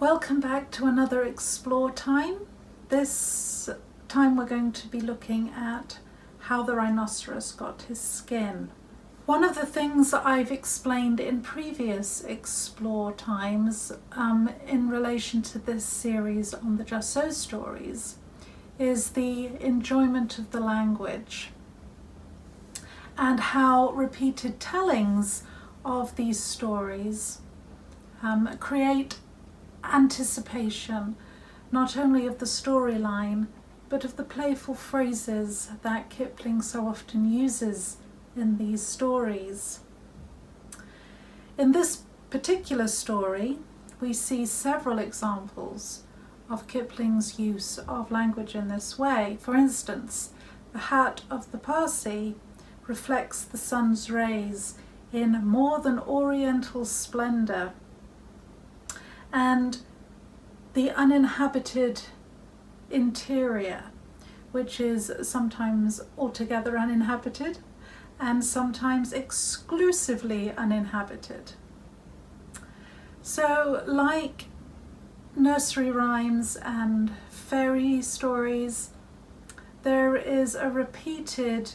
Welcome back to another Explore time. This time we're going to be looking at how the rhinoceros got his skin. One of the things that I've explained in previous Explore times in relation to this series on the Just So stories is the enjoyment of the language and how repeated tellings of these stories create anticipation not only of the storyline but of the playful phrases that Kipling so often uses in these stories. In this particular story, we see several examples of Kipling's use of language in this way. For instance, the hat of the Parsi reflects the sun's rays in more than oriental splendor, and the uninhabited interior, which is sometimes altogether uninhabited and sometimes exclusively uninhabited. So, like nursery rhymes and fairy stories, there is a repeated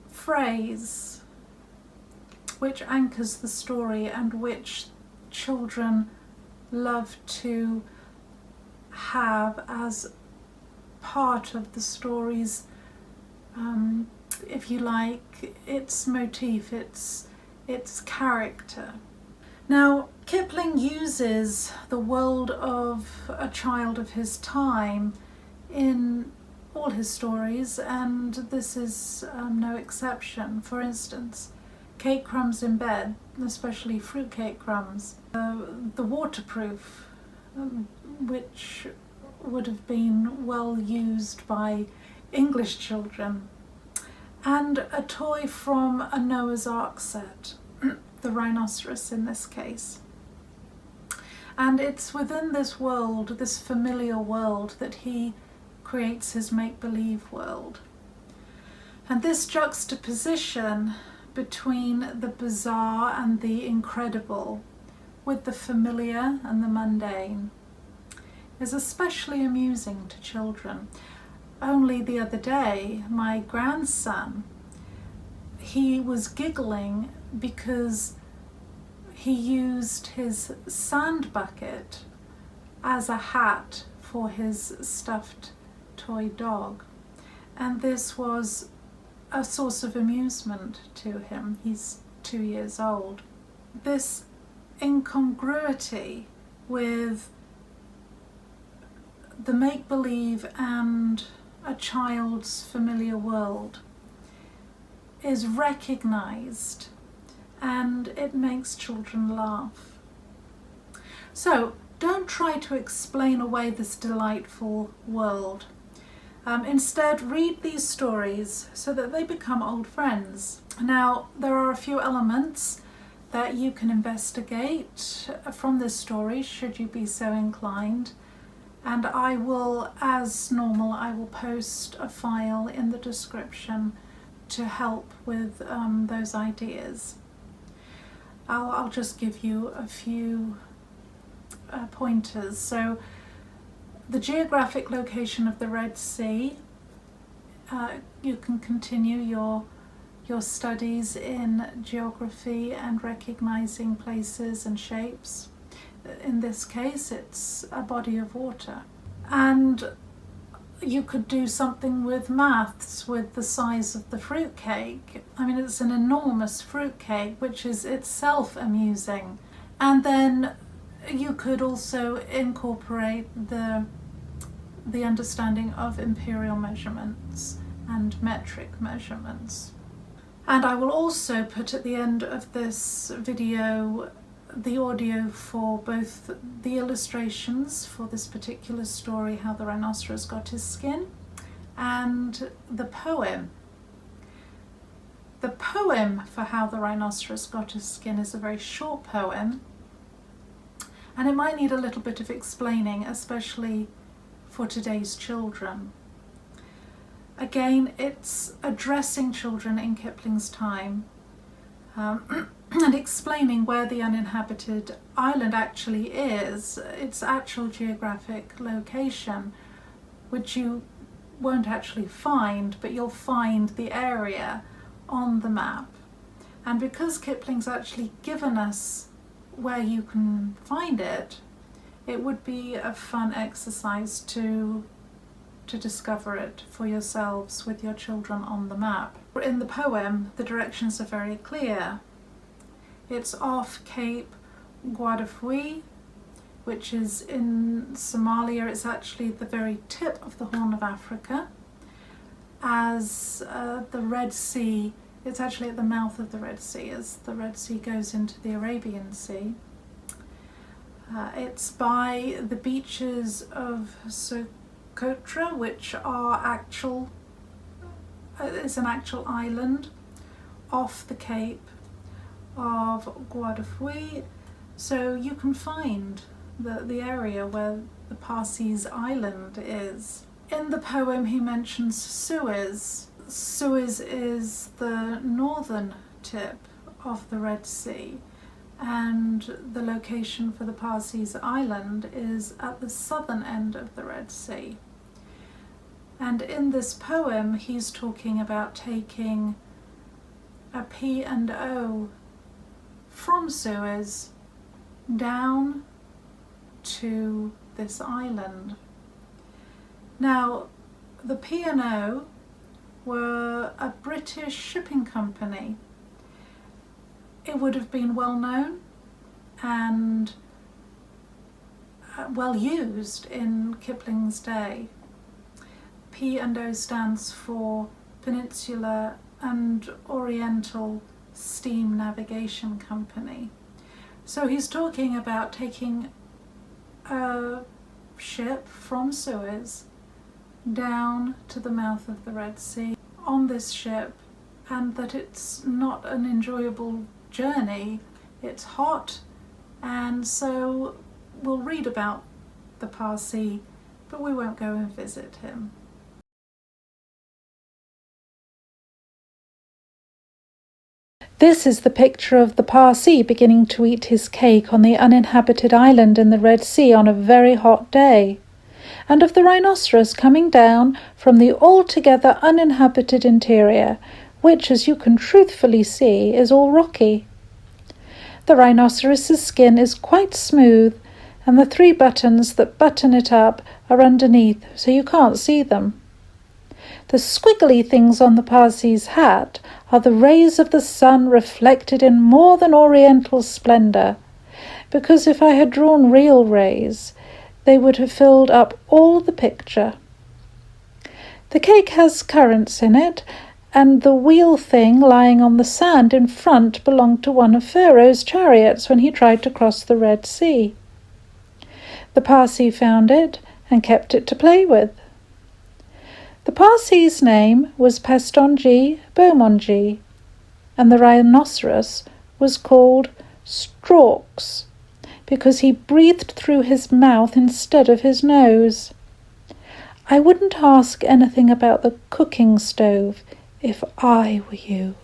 phrase which anchors the story and which children love to have as part of the story's, if you like, its motif, its character. Now, Kipling uses the world of a child of his time in all his stories, and this is no exception. For instance, cake crumbs in bed, especially fruitcake crumbs, the waterproof, which would have been well used by English children, and a toy from a Noah's Ark set, the rhinoceros in this case. And it's within this world, this familiar world, that he creates his make-believe world. And this juxtaposition between the bizarre and the incredible, with the familiar and the mundane, is especially amusing to children. Only the other day, my grandson, he was giggling because he used his sand bucket as a hat for his stuffed toy dog. And this was a source of amusement to him. He's 2 years old. This incongruity with the make-believe and a child's familiar world is recognized, and it makes children laugh. So don't try to explain away this delightful world. Instead, read these stories so that they become old friends. Now, there are a few elements that you can investigate from this story, should you be so inclined. And I will, as normal, I will post a file in the description to help with those ideas. I'll just give you a few pointers. So, the geographic location of the Red Sea, you can continue your studies in geography and recognizing places and shapes. In this case, it's a body of water. And you could do something with maths, with the size of the fruitcake. I mean, it's an enormous fruitcake, which is itself amusing. And then you could also incorporate the understanding of imperial measurements and metric measurements. And I will also put at the end of this video the audio for both the illustrations for this particular story, How the Rhinoceros Got His Skin, and the poem. The poem for How the Rhinoceros Got His Skin is a very short poem, and it might need a little bit of explaining, especially for today's children. Again, it's addressing children in Kipling's time, and explaining where the uninhabited island actually is, its actual geographic location, which you won't actually find, but you'll find the area on the map. And because Kipling's actually given us where you can find it, it would be a fun exercise to discover it for yourselves with your children on the map. In the poem, the directions are very clear. It's off Cape Guardafui, which is in Somalia. It's actually the very tip of the Horn of Africa. As the Red Sea, it's actually at the mouth of the Red Sea, as the Red Sea goes into the Arabian Sea. It's by the beaches of Socotra, which are is an actual island off the Cape of Guardafui. So you can find the area where the Parsees Island is. In the poem he mentions Suez. Suez is the northern tip of the Red Sea, and the location for the Parsees Island is at the southern end of the Red Sea. And in this poem he's talking about taking a P&O from Suez down to this island. Now, the P&O were a British shipping company. It would have been well known and well used in Kipling's day. P&O stands for Peninsula and Oriental Steam Navigation Company. So he's talking about taking a ship from Suez down to the mouth of the Red Sea on this ship, and that it's not an enjoyable journey. It's hot, and so we'll read about the Parsee, but we won't go and visit him. This is the picture of the Parsee beginning to eat his cake on the uninhabited island in the Red Sea on a very hot day, and of the Rhinoceros coming down from the altogether uninhabited interior, which, as you can truthfully see, is all rocky. The rhinoceros's skin is quite smooth, and the 3 buttons that button it up are underneath, so you can't see them. The squiggly things on the Parsee's hat are the rays of the sun reflected in more than oriental splendour, because if I had drawn real rays, they would have filled up all the picture. The cake has currants in it, and the wheel thing lying on the sand in front belonged to one of Pharaoh's chariots when he tried to cross the Red Sea. The Parsee found it and kept it to play with. The Parsee's name was Pestonji Beaumonji, and the rhinoceros was called Storks, because he breathed through his mouth instead of his nose. I wouldn't ask anything about the cooking stove if I were you.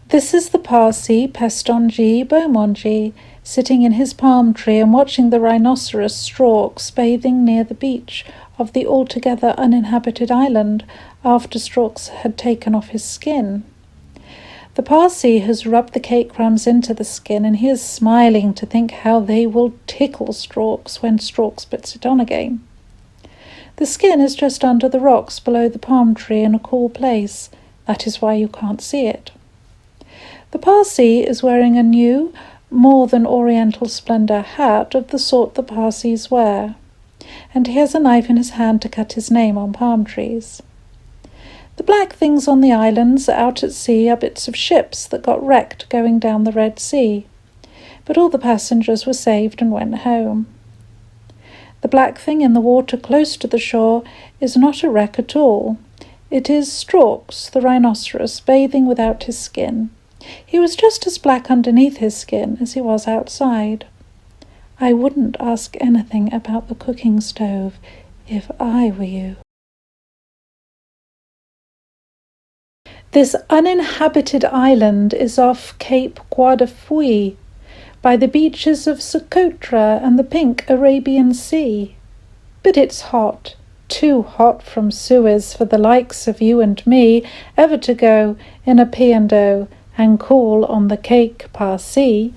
This is the Parsee Pestonji Beaumonji sitting in his palm tree and watching the rhinoceros Storks bathing near the beach of the altogether uninhabited island after Storks had taken off his skin. The Parsee has rubbed the cake crumbs into the skin, and he is smiling to think how they will tickle Storks when Storks puts it on again. The skin is just under the rocks below the palm tree in a cool place. That is why you can't see it. The Parsee is wearing a new, more than oriental splendour hat of the sort the Parsees wear, and he has a knife in his hand to cut his name on palm trees. The black things on the islands out at sea are bits of ships that got wrecked going down the Red Sea, but all the passengers were saved and went home. The black thing in the water close to the shore is not a wreck at all. It is Storks, the rhinoceros, bathing without his skin. He was just as black underneath his skin as he was outside. I wouldn't ask anything about the cooking stove if I were you. This uninhabited island is off Cape Guardafui, by the beaches of Socotra and the pink Arabian Sea. But it's hot, too hot from Suez for the likes of you and me ever to go in a P&O and call on the cake Parsi.